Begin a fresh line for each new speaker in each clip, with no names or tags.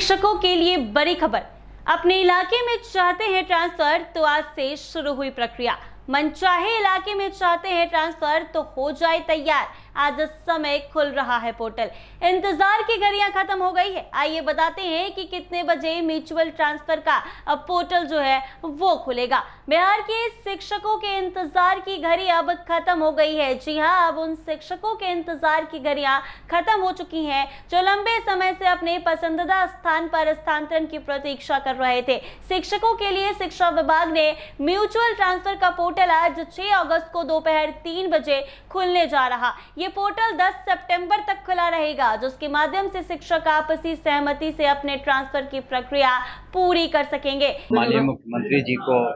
शिक्षकों के लिए बड़ी खबर। अपने इलाके में चाहते हैं ट्रांसफर तो आज से शुरू हुई प्रक्रिया। मनचाहे इलाके में चाहते हैं ट्रांसफर तो हो जाए तैयार। आज समय खुल रहा है पोर्टल। इंतजार की घड़ियां खत्म हो गई है। आइए बताते हैं कि कितने बजे म्यूचुअल ट्रांसफर का अब पोर्टल जो है वो खुलेगा। बिहार के शिक्षकों के इंतजार की घड़ी अब खत्म हो गई है। जी हां, अब उन शिक्षकों के इंतजार की घड़ियां खत्म हो चुकी हैं जो लंबे समय से अपने पसंदीदा स्थान पर स्थानांतरण की प्रतीक्षा कर रहे थे। शिक्षकों के लिए शिक्षा विभाग ने म्यूचुअल ट्रांसफर का पोर्टल आज 6 अगस्त को दोपहर 3 बजे खुलने जा रहा। ये पोर्टल 10 सितंबर तक खुला रहेगा, जिसके माध्यम से शिक्षक आपसी सहमति से अपने ट्रांसफर की प्रक्रिया पूरी कर सकेंगे।
माननीय मुख्यमंत्री जी को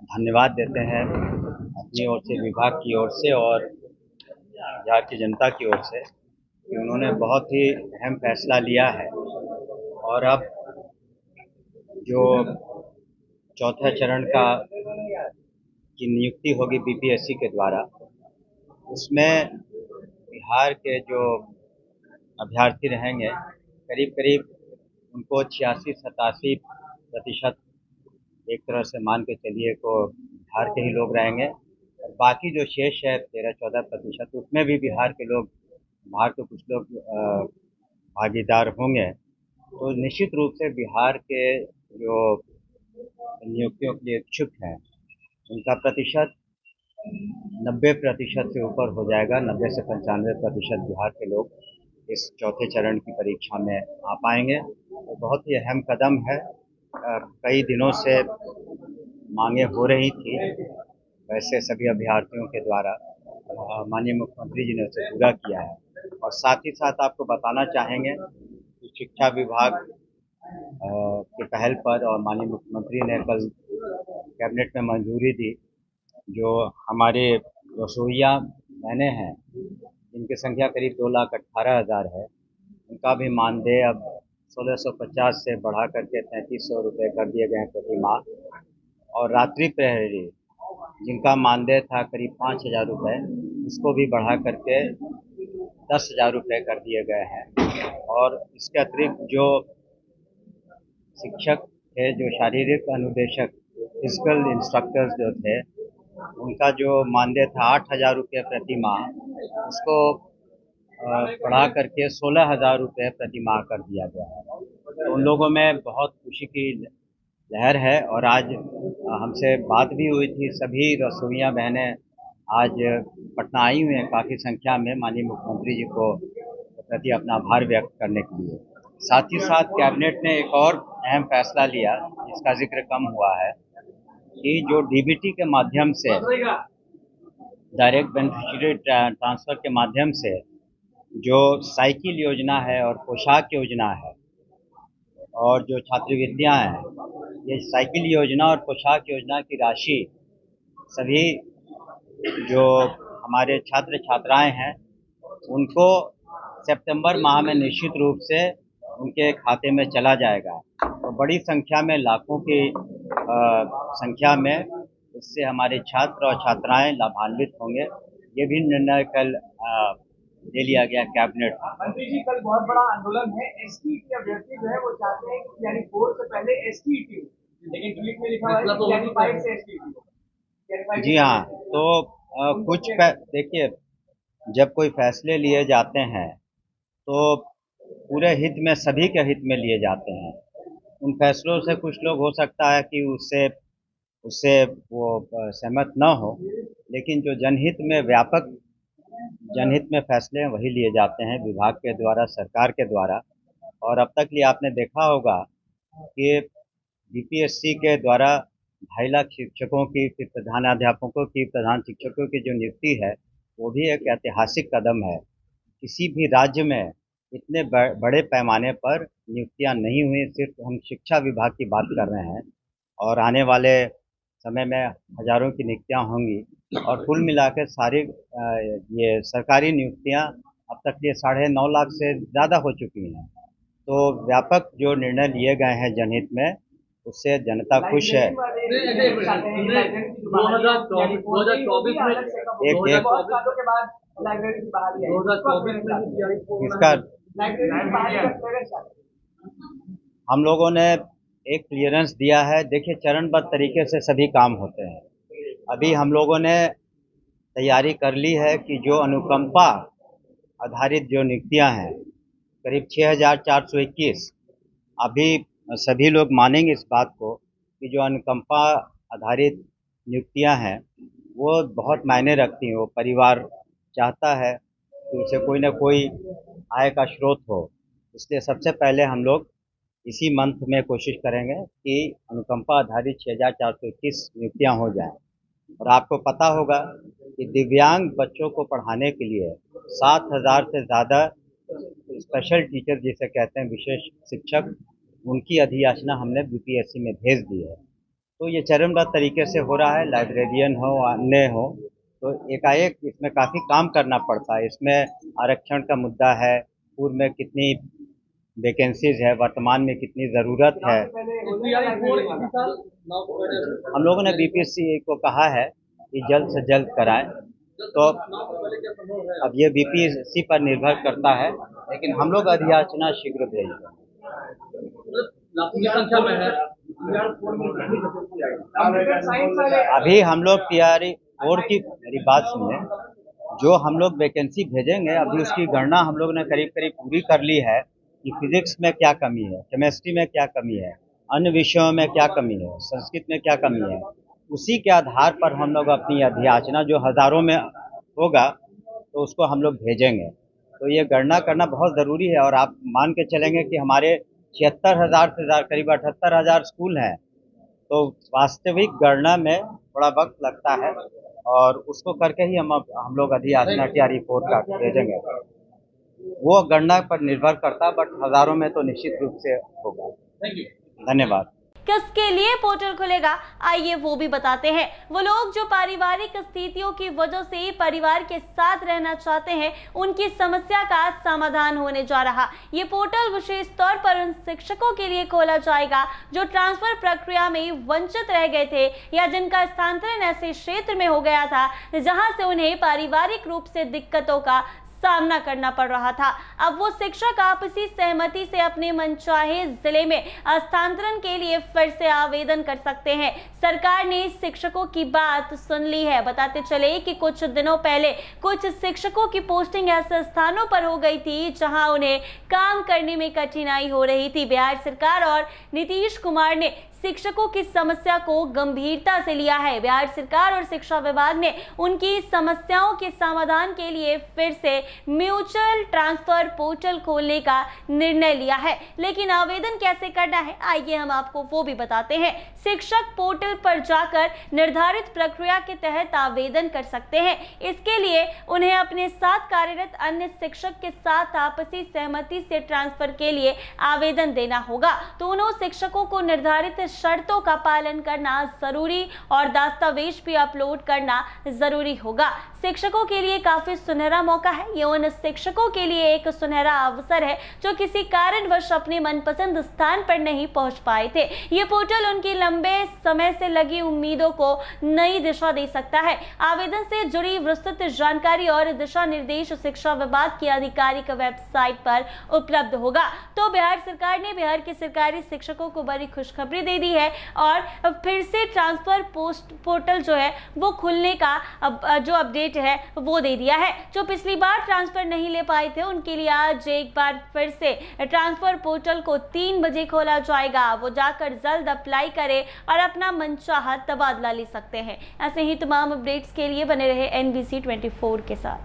धन्यवाद देते हैं अपनी ओर से, विभाग की ओर से और बिहार की जनता की ओर से कि उन्होंने बहुत ही अहम फैसला लिया है। और अब जो चौथे चरण की नियुक्ति होगी बीपीएससी के द्वारा, उसमें बिहार के जो अभ्यर्थी रहेंगे करीब करीब उनको 86-87% एक तरह से मान के चलिए को बिहार के ही लोग रहेंगे। और बाकी जो शेष है 13-14%, उसमें भी बिहार के लोग, बिहार के कुछ लोग भागीदार होंगे। तो निश्चित रूप से बिहार के जो नियुक्तियों के लिए इच्छुक हैं उनका प्रतिशत 90% से ऊपर हो जाएगा। 90 से 95% बिहार के लोग इस चौथे चरण की परीक्षा में आ पाएंगे। तो बहुत ही अहम कदम है। कई दिनों से मांगे हो रही थी वैसे सभी अभ्यर्थियों के द्वारा, माननीय मुख्यमंत्री जी ने उसे पूरा किया है। और साथ ही साथ आपको बताना चाहेंगे कि शिक्षा विभाग के पहल पर और माननीय मुख्यमंत्री ने कल कैबिनेट में मंजूरी दी, जो हमारे रसोइया बहनें हैं जिनकी संख्या करीब 2,18,000 है, उनका भी मानदेय अब 1650 से बढ़ा करके 3300 रुपये कर दिए गए हैं प्रति माह। और रात्रि प्रहरी जिनका मानदेय था करीब 5,000 रुपये, उसको भी बढ़ा करके 10,000 रुपये कर दिए गए हैं। और इसके अतिरिक्त जो शिक्षक थे, जो शारीरिक अनुदेशक, फिजिकल इंस्ट्रक्टर्स जो थे, उनका जो मानदेय था 8,000 रुपये प्रति माह, उसको बढ़ा करके 16,000 रुपये प्रति माह कर दिया गया है। तो उन लोगों में बहुत खुशी की लहर है। और आज हमसे बात भी हुई थी, सभी रसोइया बहनें आज पटना आई हुई हैं काफ़ी संख्या में माननीय मुख्यमंत्री जी को प्रति अपना आभार व्यक्त करने के लिए। साथ ही साथ कैबिनेट ने एक और अहम फैसला लिया जिसका जिक्र कम हुआ है कि जो डीबीटी के माध्यम से, डायरेक्ट बेनिफिशियरी ट्रांसफ़र के माध्यम से जो साइकिल योजना है और पोशाक योजना है और जो छात्रवृत्तियाँ हैं, ये साइकिल योजना और पोशाक योजना की राशि सभी जो हमारे छात्र छात्राएं हैं उनको सितंबर माह में निश्चित रूप से उनके खाते में चला जाएगा। तो बड़ी संख्या में, लाखों की संख्या में इससे हमारे छात्र और छात्राएं लाभान्वित होंगे। ये भी निर्णय कल ले लिया गया कैबिनेट।
मंत्री जी, कल बहुत बड़ा आंदोलन है। एसटीईटी अभ्यर्थी जो है वो चाहते हैं कि यानी 4 से पहले एसटीईटी हो, लेकिन ट्वीट में लिखा है कि यानी 5 से एसटीईटी हो।
जी हाँ, तो देखिए, जब कोई फैसले लिए जाते हैं तो पूरे हित में, सभी के हित में लिए जाते हैं। उन फैसलों से कुछ लोग हो सकता है कि उससे वो सहमत न हो, लेकिन जो जनहित में, व्यापक जनहित में फैसले वही लिए जाते हैं विभाग के द्वारा, सरकार के द्वारा। और अब तक लिए आपने देखा होगा कि बीपीएससी के द्वारा 2.5 लाख शिक्षकों की, फिर प्रधानाध्यापकों की, प्रधान शिक्षकों की जो नियुक्ति है वो भी एक ऐतिहासिक कदम है। किसी भी राज्य में इतने बड़े पैमाने पर नियुक्तियां नहीं हुई। सिर्फ हम शिक्षा विभाग की बात कर रहे हैं और आने वाले समय में हजारों की नियुक्तियां होंगी। और कुल मिलाकर सारी ये सरकारी नियुक्तियां अब तक ये 9.5 लाख से ज़्यादा हो चुकी हैं। तो व्यापक जो निर्णय लिए गए हैं जनहित में, उससे जनता खुश है। हम लोगों ने एक क्लियरेंस दिया है। देखिए, चरणबद्ध तरीके से सभी काम होते हैं। अभी हम लोगों ने तैयारी कर ली है कि जो अनुकंपा आधारित जो नियुक्तियां हैं, करीब 6,421, अभी सभी लोग मानेंगे इस बात को कि जो अनुकंपा आधारित नियुक्तियां हैं वो बहुत मायने रखती हैं। वो परिवार चाहता है कि उसे कोई ना कोई आय का स्रोत हो, इसलिए सबसे पहले हम लोग इसी मंथ में कोशिश करेंगे कि अनुकंपा आधारित 6,421 नियुक्तियां हो जाएं। और आपको पता होगा कि दिव्यांग बच्चों को पढ़ाने के लिए 7,000 से ज़्यादा स्पेशल टीचर जिसे कहते हैं विशेष शिक्षक, उनकी अधियाचना हमने बीपीएससी में भेज दी है। तो ये चरणबद्ध तरीके से हो रहा है। लाइब्रेरियन हो, अन्य हो, तो एकाएक इसमें काफ़ी काम करना पड़ता है। इसमें आरक्षण का मुद्दा है, पूर्व में कितनी वैकेंसीज है, वर्तमान में कितनी ज़रूरत है। हम लोगों ने बीपीएससी को कहा है कि जल्द से जल्द कराएं। तो अब ये बीपीएससी पर निर्भर करता है, लेकिन हम लोग अधियाचना शीघ्र भेजेंगे। अभी हम लोग तैयारी और की, मेरी बात सुनिए, जो हम लोग वैकेंसी भेजेंगे अभी उसकी गणना हम लोग ने करीब करीब पूरी कर ली है कि फिजिक्स में क्या कमी है, केमिस्ट्री में क्या कमी है, अन्य विषयों में क्या कमी है, संस्कृत में क्या कमी है। उसी के आधार पर हम लोग अपनी अधियाचना जो हज़ारों में होगा तो उसको हम लोग भेजेंगे। तो ये गणना करना बहुत ज़रूरी है। और आप मान के चलेंगे कि हमारे 76,000 से ज़्यादा, करीब 78,000 स्कूल हैं, तो वास्तविक गणना में थोड़ा वक्त लगता है और उसको करके ही हम लोग अधियाचना की रिपोर्ट का भेजेंगे। वो गणना पर निर्भर करता है, बट हज़ारों में तो निश्चित रूप से होगा। धन्यवाद।
किसके लिए पोर्टल खुलेगा, आइए वो भी बताते हैं। वो लोग जो पारिवारिक स्थितियों की वजह से परिवार के साथ रहना चाहते हैं, उनकी समस्या का समाधान होने जा रहा। ये पोर्टल विशेष तौर पर उन शिक्षकों के लिए खोला जाएगा जो ट्रांसफर प्रक्रिया में वंचित रह गए थे या जिनका स्थानांतरण ऐसे क्षेत्र में हो गया था जहां से उन्हें पारिवारिक रूप से दिक्कतों का सामना करना पड़ रहा था। अब वो शिक्षक आपसी सहमति से अपने मनचाहे जिले में स्थानांतरण के लिए फिर से आवेदन कर सकते हैं। सरकार ने शिक्षकों की बात सुन ली है। बताते चले कि कुछ दिनों पहले कुछ शिक्षकों की पोस्टिंग ऐसे स्थानों पर हो गई थी जहां उन्हें काम करने में कठिनाई हो रही थी। बिहार सरकार और नीतीश कुमार ने शिक्षकों की समस्या को गंभीरता से लिया है। बिहार सरकार और शिक्षा विभाग ने उनकी समस्याओं के समाधान के लिए फिर से म्यूचुअल ट्रांसफर पोर्टल खोलने का निर्णय लिया है। लेकिन आवेदन कैसे करना है, आइए हम आपको वो भी बताते हैं। शिक्षक पोर्टल पर जाकर निर्धारित प्रक्रिया के तहत आवेदन कर सकते हैं। इसके लिए उन्हें अपने साथ कार्यरत अन्य शिक्षक के साथ आपसी सहमति से ट्रांसफर के लिए आवेदन देना होगा। दोनों शिक्षकों को निर्धारित शर्तों का पालन करना जरूरी और दस्तावेज भी अपलोड करना जरूरी होगा। शिक्षकों के लिए काफी सुनहरा मौका है। ये उन शिक्षकों के लिए एक सुनहरा अवसर है जो किसी कारणवश अपने मनपसंद स्थान पर नहीं पहुंच पाए थे। ये पोर्टल उनकी लंबे समय से लगी उम्मीदों को नई दिशा दे सकता है। आवेदन से जुड़ी विस्तृत जानकारी और दिशा निर्देश शिक्षा विभाग की आधिकारिक वेबसाइट पर उपलब्ध होगा। तो बिहार सरकार ने बिहार के सरकारी शिक्षकों को बड़ी खुशखबरी दे दी है और फिर से ट्रांसफर पोर्टल जो है वो खुलने का जो अपडेट है वो दे दिया है। जो पिछली बार ट्रांसफर नहीं ले पाए थे उनके लिए आज एक बार फिर से ट्रांसफर पोर्टल को 3 बजे खोला जाएगा। वो जाकर जल्द अप्लाई करें और अपना मनचाहा तबादला ले सकते हैं। ऐसे ही तमाम अपडेट्स के लिए बने रहे NBC 24 के साथ।